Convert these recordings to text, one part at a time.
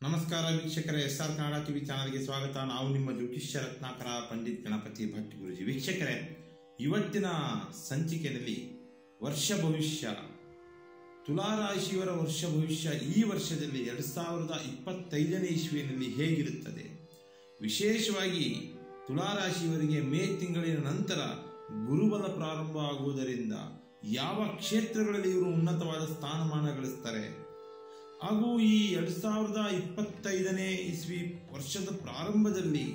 ನಮಸ್ಕಾರ ವೀಕ್ಷಕರೇ, SR Kannada TV ಚಾನಲ್ಗೆ ಸ್ವಾಗತ. ನಾವು ನಿಮ್ಮ ಜ್ಯೋತಿಷ್ಯ ರತ್ನಾಕರ ಪಂಡಿತ್ ಗಣಪತಿ ಭಟ್ ಗುರುಜಿ. ವೀಕ್ಷಕರೇ, ಇವತ್ತಿನ ಸಂಚಿಕೆಯಲ್ಲಿ ವರ್ಷ ಭವಿಷ್ಯ, ತುಲಾರಾಶಿಯವರ ವರ್ಷ ಭವಿಷ್ಯ ಈ ವರ್ಷದಲ್ಲಿ 2025ನೇ ಇಸ್ವಿಯಲ್ಲಿ ಹೇಗಿರುತ್ತದೆ, ವಿಶೇಷವಾಗಿ ತುಲಾರಾಶಿಯವರಿಗೆ ಮೇ ತಿಂಗಳಿನ ನಂತರ ಗುರುಬಲ ಪ್ರಾರಂಭ ಆಗುವುದರಿಂದ ಯಾವ ಕ್ಷೇತ್ರಗಳಲ್ಲಿ ಇವರು ಉನ್ನತವಾದ ಸ್ಥಾನಮಾನ ಗಳಿಸ್ತಾರೆ, ಹಾಗೂ ಈ 2025ನೇ ಇಸ್ವಿ ವರ್ಷದ ಪ್ರಾರಂಭದಲ್ಲಿ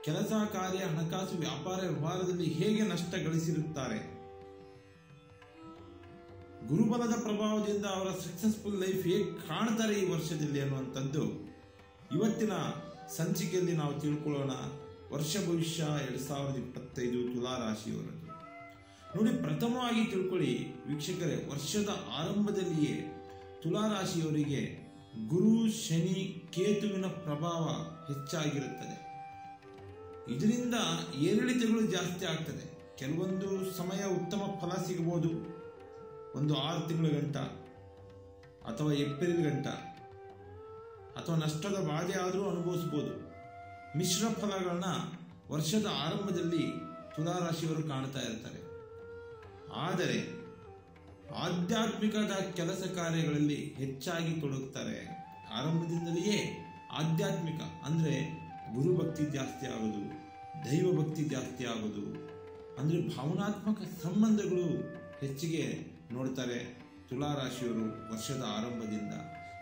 ಕೆಲಸ ಕಾರ್ಯ, ಹಣಕಾಸು, ವ್ಯಾಪಾರ ವ್ಯವಹಾರದಲ್ಲಿ ಹೇಗೆ ನಷ್ಟ ಗಳಿಸಿರುತ್ತಾರೆ, ಗುರುಬಲದ ಪ್ರಭಾವದಿಂದ ಅವರ ಸಕ್ಸಸ್ಫುಲ್ ಲೈಫ್ ಹೇಗೆ ಕಾಣ್ತಾರೆ ಈ ವರ್ಷದಲ್ಲಿ ಅನ್ನುವಂಥದ್ದು ಇವತ್ತಿನ ಸಂಚಿಕೆಯಲ್ಲಿ ನಾವು ತಿಳ್ಕೊಳ್ಳೋಣ. ವರ್ಷ ಭವಿಷ್ಯ 2025 ತುಲಾರಾಶಿಯವರದ್ದು ನೋಡಿ. ಪ್ರಥಮವಾಗಿ ತಿಳ್ಕೊಳ್ಳಿ ವೀಕ್ಷಕರೇ, ವರ್ಷದ ಆರಂಭದಲ್ಲಿಯೇ ತುಲಾರಾಶಿಯವರಿಗೆ ಗುರು, ಶನಿ, ಕೇತುವಿನ ಪ್ರಭಾವ ಹೆಚ್ಚಾಗಿರುತ್ತದೆ. ಇದರಿಂದ ಏರಿಳಿತಗಳು ಜಾಸ್ತಿ ಆಗ್ತದೆ. ಕೆಲವೊಂದು ಸಮಯ ಉತ್ತಮ ಫಲ ಸಿಗಬಹುದು, ಒಂದು 6 ತಿಂಗಳ ಗಂಟ ಅಥವಾ ಏಪ್ರಿಲ್ ಗಂಟ, ಅಥವಾ ನಷ್ಟದ ಬಾಧೆ ಆದರೂ ಅನುಭವಿಸಬಹುದು. ಮಿಶ್ರ ಫಲಗಳನ್ನ ವರ್ಷದ ಆರಂಭದಲ್ಲಿ ತುಲಾರಾಶಿಯವರು ಕಾಣ್ತಾ ಇರ್ತಾರೆ. ಆದರೆ ಆಧ್ಯಾತ್ಮಿಕದ ಕೆಲಸ ಕಾರ್ಯಗಳಲ್ಲಿ ಹೆಚ್ಚಾಗಿ ತೊಡಗುತ್ತಾರೆ. ಆರಂಭದಿಂದಲೇ ಆಧ್ಯಾತ್ಮಿಕ ಅಂದರೆ ಗುರುಭಕ್ತಿ ಜಾಸ್ತಿ ಆಗೋದು, ದೈವ ಭಕ್ತಿ ಜಾಸ್ತಿ ಆಗೋದು, ಅಂದರೆ ಭಾವನಾತ್ಮಕ ಸಂಬಂಧಗಳು ಹೆಚ್ಚಿಗೆ ನೋಡ್ತಾರೆ ತುಲಾರಾಶಿಯವರು ವರ್ಷದ ಆರಂಭದಿಂದ.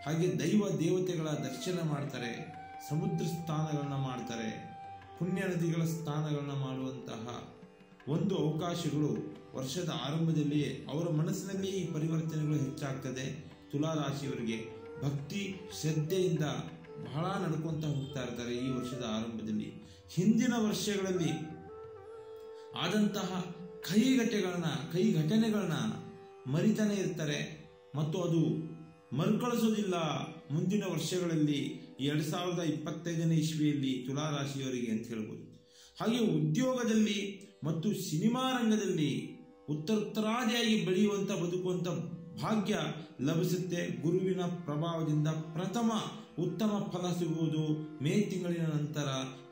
ಹಾಗೆ ದೈವ ದೇವತೆಗಳ ದರ್ಶನ ಮಾಡ್ತಾರೆ, ಸಮುದ್ರ ಸ್ಥಾನಗಳನ್ನ ಮಾಡ್ತಾರೆ, ಪುಣ್ಯ ನದಿಗಳ ಸ್ಥಾನಗಳನ್ನ ಮಾಡುವಂತಹ ಒಂದು ಅವಕಾಶಗಳು ವರ್ಷದ ಆರಂಭದಲ್ಲಿಯೇ ಅವರ ಮನಸ್ಸಿನಲ್ಲಿ ಈ ಪರಿವರ್ತನೆಗಳು ಹೆಚ್ಚಾಗ್ತದೆ. ತುಲಾರಾಶಿಯವರಿಗೆ ಭಕ್ತಿ ಶ್ರದ್ಧೆಯಿಂದ ಬಹಳ ನಡ್ಕೊಂತ ಹೋಗ್ತಾ ಇರ್ತಾರೆ ಈ ವರ್ಷದ ಆರಂಭದಲ್ಲಿ. ಹಿಂದಿನ ವರ್ಷಗಳಲ್ಲಿ ಆದಂತಹ ಕೈ ಘಟನೆಗಳನ್ನ ಮರಿತಾನೆ ಇರ್ತಾರೆ ಮತ್ತು ಅದು ಮರುಕಳಿಸೋದಿಲ್ಲ ಮುಂದಿನ ವರ್ಷಗಳಲ್ಲಿ, ಈ 2025ನೇ ಇಸ್ವಿಯಲ್ಲಿ ತುಲಾರಾಶಿಯವರಿಗೆ ಅಂತ ಹೇಳ್ಬೋದು. ಹಾಗೆ ಉದ್ಯೋಗದಲ್ಲಿ ಮತ್ತು ಸಿನಿಮಾ ರಂಗದಲ್ಲಿ ಉತ್ತರಾದಿಯಾಗಿ ಬೆಳೆಯುವಂತ ಬದುಕುವಂತ ಭಾಗ್ಯ ಲಭಿಸುತ್ತೆ. ಗುರುವಿನ ಪ್ರಭಾವದಿಂದ ಪ್ರಥಮ ಉತ್ತಮ ಫಲ ಸಿಗುವುದು ಮೇ ತಿಂಗಳಿನ ನಂತರ.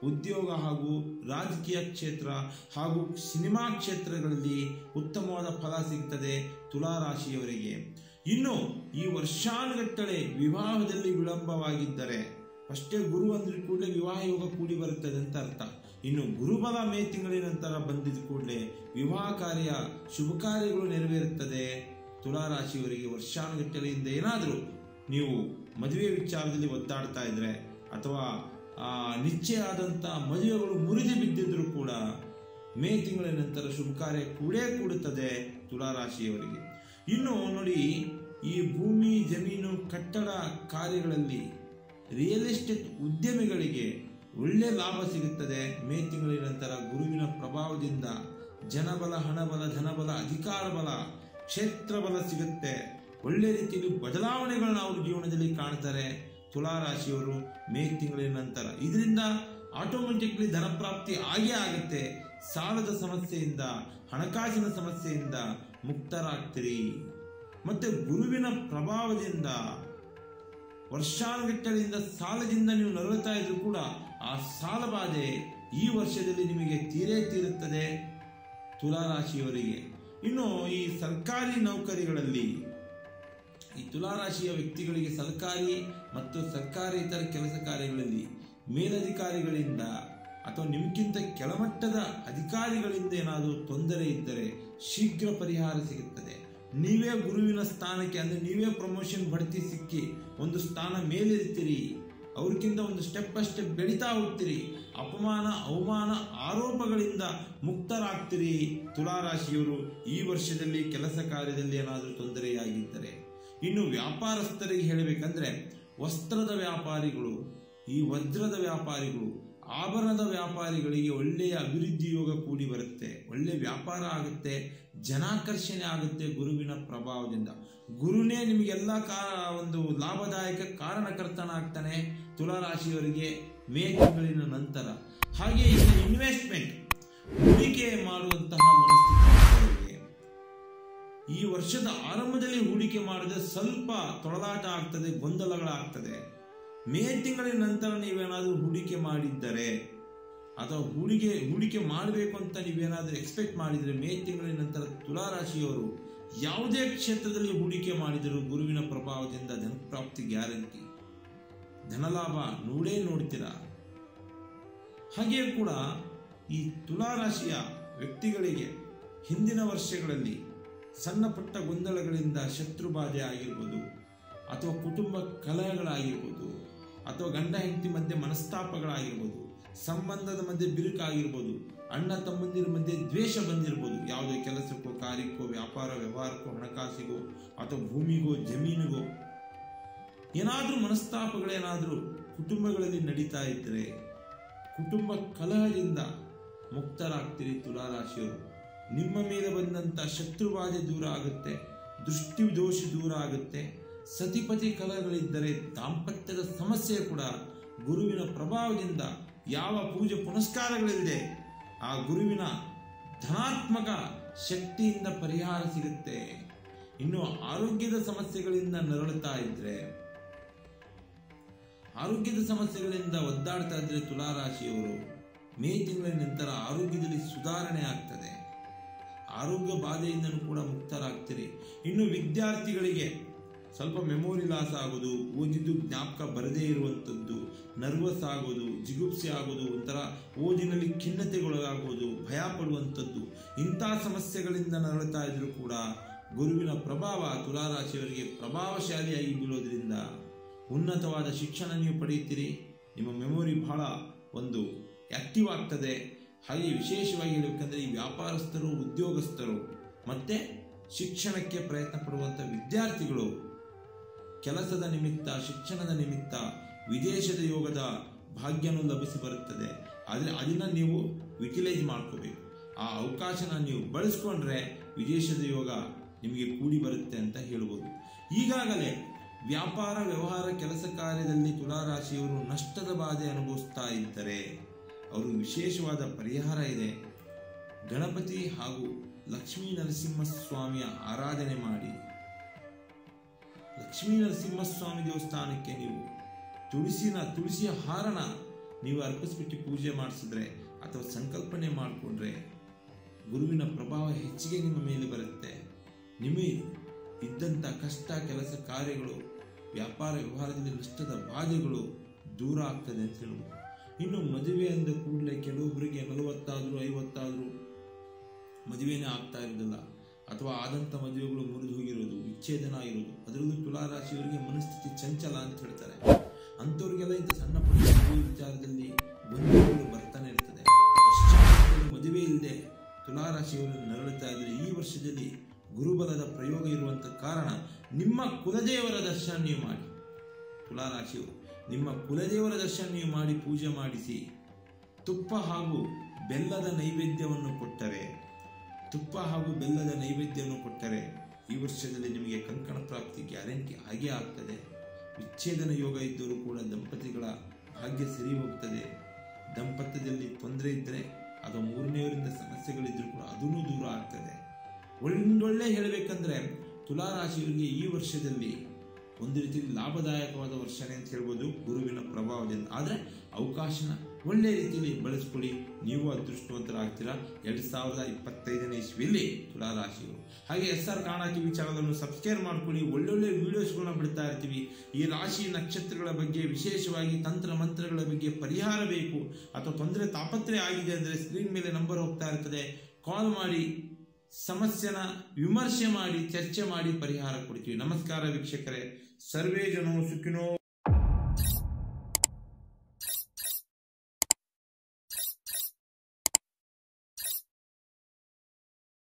ಉದ್ಯೋಗ ಹಾಗೂ ರಾಜಕೀಯ ಕ್ಷೇತ್ರ ಹಾಗೂ ಸಿನಿಮಾ ಕ್ಷೇತ್ರಗಳಲ್ಲಿ ಉತ್ತಮವಾದ ಫಲ ಸಿಗ್ತದೆ ತುಲಾರಾಶಿಯವರಿಗೆ. ಇನ್ನು ಈ ವರ್ಷಾನುಗಟ್ಟಲೆ ವಿವಾಹದಲ್ಲಿ ವಿಳಂಬವಾಗಿದ್ದರೆ, ಅಷ್ಟೇ ಗುರು ಅಂದ್ರೆ ಕೂಡಲೇ ವಿವಾಹ ಯೋಗ ಕೂಡಿ ಬರುತ್ತದೆ ಅಂತ ಅರ್ಥ. ಇನ್ನು ಗುರುಬಲ ಮೇ ತಿಂಗಳಿನ ನಂತರ ಬಂದಿದ್ದ ಕೂಡಲೇ ವಿವಾಹ ಕಾರ್ಯ, ಶುಭ ಕಾರ್ಯಗಳು ನೆರವೇರುತ್ತದೆ ತುಲಾರಾಶಿಯವರಿಗೆ. ವರ್ಷಾನುಗಟ್ಟಲೆಯಿಂದ ಏನಾದರೂ ನೀವು ಮದುವೆ ವಿಚಾರದಲ್ಲಿ ಒದ್ದಾಡ್ತಾ ಇದ್ರೆ ಅಥವಾ ನಿಶ್ಚಯ ಆದಂತ ಮದುವೆಗಳು ಮುರಿದು ಬಿದ್ದಿದ್ರು ಕೂಡ ಮೇ ತಿಂಗಳಿನ ನಂತರ ಶುಭ ಕಾರ್ಯ ಕೂಡುತ್ತದೆ ತುಲಾರಾಶಿಯವರಿಗೆ. ಇನ್ನು ನೋಡಿ, ಈ ಭೂಮಿ, ಜಮೀನು, ಕಟ್ಟಡ ಕಾರ್ಯಗಳಲ್ಲಿ ರಿಯಲ್ ಎಸ್ಟೇಟ್ ಉದ್ಯಮಿಗಳಿಗೆ ಒಳ್ಳೆ ಲಾಭ ಸಿಗುತ್ತದೆ ಮೇ ತಿಂಗಳಿನ ನಂತರ. ಗುರುವಿನ ಪ್ರಭಾವದಿಂದ ಜನಬಲ, ಹಣಬಲ, ಧನಬಲ, ಅಧಿಕಾರ ಬಲ, ಕ್ಷೇತ್ರ ಬಲ ಸಿಗುತ್ತೆ. ಒಳ್ಳೆ ರೀತಿಯಲ್ಲಿ ಬದಲಾವಣೆಗಳನ್ನ ಅವರು ಜೀವನದಲ್ಲಿ ಕಾಣ್ತಾರೆ ತುಲಾರಾಶಿಯವರು ಮೇ ತಿಂಗಳಿನ ನಂತರ. ಇದರಿಂದ ಆಟೋಮೆಟಿಕ್ಲಿ ಧನ ಪ್ರಾಪ್ತಿ ಆಗೇ ಆಗುತ್ತೆ. ಸಾಲದ ಸಮಸ್ಯೆಯಿಂದ, ಹಣಕಾಸಿನ ಸಮಸ್ಯೆಯಿಂದ ಮುಕ್ತರಾಗ್ತೀರಿ. ಮತ್ತೆ ಗುರುವಿನ ಪ್ರಭಾವದಿಂದ ವರ್ಷಾನುಗಟ್ಟಲೆಯಿಂದ ಸಾಲದಿಂದ ನೀವು ನರಳುತ್ತಾ ಇದ್ರು ಕೂಡ ಆ ಸಾಲ ಬಾಧೆ ಈ ವರ್ಷದಲ್ಲಿ ನಿಮಗೆ ತೀರುತ್ತದೆ ತುಲಾರಾಶಿಯವರಿಗೆ. ಇನ್ನು ಈ ಸರ್ಕಾರಿ ನೌಕರಿಗಳಲ್ಲಿ, ಈ ತುಲಾರಾಶಿಯ ವ್ಯಕ್ತಿಗಳಿಗೆ ಸರ್ಕಾರಿ ಮತ್ತು ಸರ್ಕಾರೇತರ ಕೆಲಸ ಕಾರ್ಯಗಳಲ್ಲಿ ಮೇಲಧಿಕಾರಿಗಳಿಂದ ಅಥವಾ ನಿಮ್ಗಿಂತ ಕೆಳಮಟ್ಟದ ಅಧಿಕಾರಿಗಳಿಂದ ಏನಾದರೂ ತೊಂದರೆ ಇದ್ದರೆ ಶೀಘ್ರ ಪರಿಹಾರ ಸಿಗುತ್ತದೆ. ನೀವೇ ಗುರುವಿನ ಸ್ಥಾನಕ್ಕೆ, ಅಂದ್ರೆ ನೀವೇ ಪ್ರಮೋಷನ್ ಬಡ್ತಿ ಸಿಕ್ಕಿ ಒಂದು ಸ್ಥಾನ ಮೇಲಿರ್ತೀರಿ. ಅವ್ರಿಗಿಂತ ಒಂದು ಸ್ಟೆಪ್ ಬೈ ಸ್ಟೆಪ್ ಬೆಳೀತಾ ಹೋಗ್ತೀರಿ. ಅಪಮಾನ, ಅವಮಾನ, ಆರೋಪಗಳಿಂದ ಮುಕ್ತರಾಗ್ತೀರಿ ತುಲಾರಾಶಿಯವರು ಈ ವರ್ಷದಲ್ಲಿ ಕೆಲಸ ಕಾರ್ಯದಲ್ಲಿ ಏನಾದರೂ ತೊಂದರೆಯಾಗಿದ್ದರೆ. ಇನ್ನು ವ್ಯಾಪಾರಸ್ಥರಿಗೆ ಹೇಳಬೇಕಂದ್ರೆ, ವಸ್ತ್ರದ ವ್ಯಾಪಾರಿಗಳು, ಈ ವಜ್ರದ ವ್ಯಾಪಾರಿಗಳು, ಆಭರಣದ ವ್ಯಾಪಾರಿಗಳಿಗೆ ಒಳ್ಳೆಯ ಅಭಿವೃದ್ಧಿ ಯೋಗ ಕೂಡಿ ಬರುತ್ತೆ. ಒಳ್ಳೆ ವ್ಯಾಪಾರ ಆಗುತ್ತೆ, ಜನಾಕರ್ಷಣೆ ಆಗುತ್ತೆ ಗುರುವಿನ ಪ್ರಭಾವದಿಂದ. ಗುರುನೇ ನಿಮಗೆಲ್ಲ ಒಂದು ಲಾಭದಾಯಕ ಕಾರಣಕರ್ತನಾಗ್ತಾನೆ ತುಲಾರಾಶಿಯವರಿಗೆ ಮೇ ತಿಂಗಳಿನ ನಂತರ. ಹಾಗೆ ಇನ್ವೆಸ್ಟ್ಮೆಂಟ್, ಹೂಡಿಕೆ ಮಾಡುವಂತಹ ಮನಸ್ಥಿತಿ ಈ ವರ್ಷದ ಆರಂಭದಲ್ಲಿ ಹೂಡಿಕೆ ಮಾಡಿದ್ರೆ ಸ್ವಲ್ಪ ತೊಳಲಾಟ ಆಗ್ತದೆ, ಗೊಂದಲಗಳಾಗ್ತದೆ. ಮೇ ತಿಂಗಳಿನ ನಂತರ ನೀವೇನಾದರೂ ಹೂಡಿಕೆ ಮಾಡಿದ್ದರೆ ಅಥವಾ ಹೂಡಿಕೆ ಮಾಡಬೇಕು ಅಂತ ನೀವೇನಾದರೂ ಎಕ್ಸ್ಪೆಕ್ಟ್ ಮಾಡಿದರೆ ಮೇ ತಿಂಗಳಿನ ನಂತರ ತುಲಾರಾಶಿಯವರು ಯಾವುದೇ ಕ್ಷೇತ್ರದಲ್ಲಿ ಹೂಡಿಕೆ ಮಾಡಿದರೂ ಗುರುವಿನ ಪ್ರಭಾವದಿಂದ ಧನಪ್ರಾಪ್ತಿ ಗ್ಯಾರಂಟಿ, ಧನಲಾಭ ನೋಡ್ತೀರಾ. ಹಾಗೆಯೇ ಕೂಡ ಈ ತುಲಾರಾಶಿಯ ವ್ಯಕ್ತಿಗಳಿಗೆ ಹಿಂದಿನ ವರ್ಷಗಳಲ್ಲಿ ಸಣ್ಣ ಪುಟ್ಟ ಗೊಂದಲಗಳಿಂದ ಶತ್ರುಬಾಧೆ ಆಗಿರ್ಬೋದು, ಅಥವಾ ಕುಟುಂಬ ಕಲಹಗಳಾಗಿರ್ಬೋದು, ಅಥವಾ ಗಂಡ ಹೆಂಡತಿ ಮಧ್ಯೆ ಮನಸ್ತಾಪಗಳಾಗಿರ್ಬೋದು, ಸಂಬಂಧದ ಮಧ್ಯೆ ಬಿರುಕಾಗಿರ್ಬೋದು, ಅಣ್ಣ ತಮ್ಮಂದಿರ ಮಧ್ಯೆ ದ್ವೇಷ ಬಂದಿರ್ಬೋದು, ಯಾವುದೇ ಕೆಲಸಕ್ಕೋ, ಕಾರ್ಯಕ್ಕೋ, ವ್ಯಾಪಾರ ವ್ಯವಹಾರಕ್ಕೋ, ಹಣಕಾಸಿಗೋ ಅಥವಾ ಭೂಮಿಗೋ ಜಮೀನಿಗೋ ಏನಾದರೂ ಮನಸ್ತಾಪಗಳೇನಾದರೂ ಕುಟುಂಬಗಳಲ್ಲಿ ನಡೀತಾ ಇದ್ದರೆ ಕುಟುಂಬ ಕಲಹದಿಂದ ಮುಕ್ತರಾಗ್ತೀರಿ. ತುಲಾರಾಶಿಯವರು ನಿಮ್ಮ ಮೇಲೆ ಬಂದಂಥ ಶತ್ರುಬಾಧೆ ದೂರ ಆಗುತ್ತೆ, ದೃಷ್ಟಿ ದೋಷ ದೂರ ಆಗುತ್ತೆ. ಸತಿಪತಿ ಕಲಹಗಳಿದ್ದರೆ ದಾಂಪತ್ಯದ ಸಮಸ್ಯೆ ಕೂಡ ಗುರುವಿನ ಪ್ರಭಾವದಿಂದ ಯಾವ ಪೂಜೆ ಪುನಸ್ಕಾರಗಳಿಲ್ಲದೆ ಆ ಗುರುವಿನ ಧನಾತ್ಮಕ ಶಕ್ತಿಯಿಂದ ಪರಿಹಾರ ಸಿಗುತ್ತೆ. ಇನ್ನು ಆರೋಗ್ಯದ ಸಮಸ್ಯೆಗಳಿಂದ ನರಳುತ್ತಾ ಇದ್ರೆ, ಆರೋಗ್ಯದ ಸಮಸ್ಯೆಗಳಿಂದ ಒದ್ದಾಡ್ತಾ ಇದ್ರೆ ತುಲಾರಾಶಿಯವರು ಮೇ ತಿಂಗಳ ನಂತರ ಆರೋಗ್ಯದಲ್ಲಿ ಸುಧಾರಣೆ ಆಗ್ತದೆ. ಆರೋಗ್ಯ ಬಾಧೆಯಿಂದನೂ ಕೂಡ ಮುಕ್ತರಾಗ್ತೀರಿ. ಇನ್ನು ವಿದ್ಯಾರ್ಥಿಗಳಿಗೆ ಸ್ವಲ್ಪ ಮೆಮೊರಿ ಲಾಸ್ ಆಗೋದು, ಓದಿದ್ದು ಜ್ಞಾಪಕ ಬರದೇ ಇರುವಂಥದ್ದು, ನರ್ವಸ್ ಆಗೋದು, ಜಿಗುಪ್ಸೆ ಆಗೋದು, ಒಂಥರ ಓದಿನಲ್ಲಿ ಖಿನ್ನತೆಗೊಳಗಾಗೋದು, ಭಯ ಪಡುವಂಥದ್ದು, ಇಂಥ ಸಮಸ್ಯೆಗಳಿಂದ ನರಳುತ್ತಾ ಇದ್ರೂ ಕೂಡ ಗುರುವಿನ ಪ್ರಭಾವ ತುಲಾರಾಶಿಯವರಿಗೆ ಪ್ರಭಾವಶಾಲಿಯಾಗಿ ಬೀಳೋದ್ರಿಂದ ಉನ್ನತವಾದ ಶಿಕ್ಷಣ ನೀವು ಪಡೆಯುತ್ತೀರಿ. ನಿಮ್ಮ ಮೆಮೊರಿ ಬಹಳ ಒಂದು ಆಕ್ಟಿವ್ ಆಗ್ತದೆ. ಹಾಗೆ ವಿಶೇಷವಾಗಿ ಹೇಳಬೇಕಂದ್ರೆ ಈ ವ್ಯಾಪಾರಸ್ಥರು, ಉದ್ಯೋಗಸ್ಥರು ಮತ್ತೆ ಶಿಕ್ಷಣಕ್ಕೆ ಪ್ರಯತ್ನ ಪಡುವಂಥ ವಿದ್ಯಾರ್ಥಿಗಳು ಕೆಲಸದ ನಿಮಿತ್ತ, ಶಿಕ್ಷಣದ ನಿಮಿತ್ತ ವಿದೇಶದ ಯೋಗದ ಭಾಗ್ಯನೂ ಲಭಿಸಿ ಬರುತ್ತದೆ. ಆದರೆ ಅದನ್ನು ನೀವು ಯುಟಿಲೈಸ್ ಮಾಡ್ಕೋಬೇಕು. ಆ ಅವಕಾಶನ ನೀವು ಬಳಸ್ಕೊಂಡ್ರೆ ವಿದೇಶದ ಯೋಗ ನಿಮಗೆ ಕೂಡಿ ಬರುತ್ತೆ ಅಂತ ಹೇಳ್ಬೋದು. ಈಗಾಗಲೇ ವ್ಯಾಪಾರ ವ್ಯವಹಾರ ಕೆಲಸ ಕಾರ್ಯದಲ್ಲಿ ತುಲಾರಾಶಿಯವರು ನಷ್ಟದ ಬಾಧೆ ಅನುಭವಿಸ್ತಾ ಇದ್ದರೆ ಅವರು ವಿಶೇಷವಾದ ಪರಿಹಾರ ಇದೆ. ಗಣಪತಿ ಹಾಗೂ ಲಕ್ಷ್ಮೀ ನರಸಿಂಹಸ್ವಾಮಿಯ ಆರಾಧನೆ ಮಾಡಿ. ಲಕ್ಷ್ಮೀ ನರಸಿಂಹಸ್ವಾಮಿ ದೇವಸ್ಥಾನಕ್ಕೆ ನೀವು ತುಳಸಿಯ ಹಾರನ ನೀವು ಅರ್ಪಿಸ್ಬಿಟ್ಟು ಪೂಜೆ ಮಾಡಿಸಿದ್ರೆ ಅಥವಾ ಸಂಕಲ್ಪನೆ ಮಾಡಿಕೊಂಡ್ರೆ ಗುರುವಿನ ಪ್ರಭಾವ ಹೆಚ್ಚಿಗೆ ನಿಮ್ಮ ಮೇಲೆ ಬರುತ್ತೆ. ನಿಮಗೆ ಇದ್ದಂಥ ಕಷ್ಟ, ಕೆಲಸ ಕಾರ್ಯಗಳು, ವ್ಯಾಪಾರ ವ್ಯವಹಾರದಲ್ಲಿ ನಷ್ಟದ ಬಾಧೆಗಳು ದೂರ ಆಗ್ತದೆ ಅಂತ ಹೇಳ್ಬೋದು. ಇನ್ನು ಮದುವೆ ಅಂದ ಕೂಡಲೇ ಕೆಲವೊಬ್ಬರಿಗೆ 40 ಆದರೂ 50 ಆದರೂ ಮದುವೆನೇ ಆಗ್ತಾ ಇರೋದಿಲ್ಲ, ಅಥವಾ ಆದಂಥ ಮದುವೆಗಳು ಮುರಿದು ಹೋಗಿರೋದು, ವಿಚ್ಛೇದನ ಆಗಿರೋದು, ಅದರಲ್ಲೂ ತುಲಾರಾಶಿಯವರಿಗೆ ಮನಸ್ಥಿತಿ ಚಂಚಲ ಅಂತ ಹೇಳ್ತಾರೆ. ಅಂಥವ್ರಿಗೆಲ್ಲ ಇಂಥ ಸಣ್ಣ ಪುಟ್ಟ ವಿಚಾರದಲ್ಲಿ ಗೊಂದಲಗಳು ಬರ್ತಾನೆ ಇರ್ತದೆ. ಮದುವೆ ಇಲ್ಲದೆ ತುಲಾರಾಶಿಯವರು ನರಳುತ್ತಾ ಇದ್ದರೆ ಈ ವರ್ಷದಲ್ಲಿ ಗುರುಬಲದ ಪ್ರಯೋಗ ಇರುವಂಥ ಕಾರಣ ನಿಮ್ಮ ಕುಲದೇವರ ದರ್ಶನ ನೀವು ಮಾಡಿ. ತುಲಾರಾಶಿಯವರು ನಿಮ್ಮ ಕುಲದೇವರ ದರ್ಶನ ನೀವು ಮಾಡಿ ಪೂಜೆ ಮಾಡಿಸಿ ತುಪ್ಪ ಹಾಗೂ ಬೆಲ್ಲದ ನೈವೇದ್ಯವನ್ನು ಕೊಟ್ಟರೆ ಈ ವರ್ಷದಲ್ಲಿ ನಿಮಗೆ ಕಂಕಣ ಪ್ರಾಪ್ತಿ ಗ್ಯಾರಂಟಿ ಆಗೇ ಆಗ್ತದೆ. ವಿಚ್ಛೇದನ ಯೋಗ ಇದ್ದರೂ ಕೂಡ ದಂಪತಿಗಳ ಭಾಗ್ಯ ಸರಿ ಹೋಗ್ತದೆ. ದಾಂಪತ್ಯದಲ್ಲಿ ತೊಂದರೆ ಇದ್ದರೆ ಅಥವಾ ಮೂರನೆಯವರಿಂದ ಸಮಸ್ಯೆಗಳಿದ್ರೂ ಕೂಡ ಅದೂ ದೂರ ಆಗ್ತದೆ. ಒಳ್ಳೊಳ್ಳೆ ಹೇಳಬೇಕಂದ್ರೆ ತುಲಾರಾಶಿಯವರಿಗೆ ಈ ವರ್ಷದಲ್ಲಿ ಒಂದು ರೀತಿಯಲ್ಲಿ ಲಾಭದಾಯಕವಾದ ವರ್ಷನೇ ಅಂತ ಹೇಳ್ಬೋದು ಗುರುವಿನ ಪ್ರಭಾವದಿಂದ. ಆದರೆ ಅವಕಾಶನ ಒಳ್ಳೆ ರೀತಿಯಲ್ಲಿ ಬಳಸ್ಕೊಳ್ಳಿ, ನೀವು ಅದೃಷ್ಟವಂತರಾಗ್ತೀರಾ 2025ನೇ ಇಸ್ವಿಯಲ್ಲಿ ತುಲಾರಾಶಿಯವರು. ಹಾಗೆ SR ಕನ್ನಡ TV ಚಾನಲನ್ನು ಸಬ್ಸ್ಕ್ರೈಬ್ ಮಾಡ್ಕೊಳ್ಳಿ. ಒಳ್ಳೊಳ್ಳೆ ವಿಡಿಯೋಸ್ಗಳನ್ನ ಬಿಡ್ತಾ ಇರ್ತೀವಿ. ಈ ರಾಶಿ ನಕ್ಷತ್ರಗಳ ಬಗ್ಗೆ, ವಿಶೇಷವಾಗಿ ತಂತ್ರ ಮಂತ್ರಗಳ ಬಗ್ಗೆ ಪರಿಹಾರ ಬೇಕು ಅಥವಾ ತೊಂದರೆ ತಾಪತ್ರೆ ಆಗಿದೆ ಅಂದರೆ ಸ್ಕ್ರೀನ್ ಮೇಲೆ ನಂಬರ್ ಹೋಗ್ತಾ ಇರ್ತದೆ, ಕಾಲ್ ಮಾಡಿ ಸಮಸ್ಯೆನ ವಿಮರ್ಶೆ ಮಾಡಿ, ಚರ್ಚೆ ಮಾಡಿ ಪರಿಹಾರ ಕೊಡ್ತೀವಿ. ನಮಸ್ಕಾರ ವೀಕ್ಷಕರೇ, ಸರ್ವೇ ಜನೋ ಸುಖಿನೋ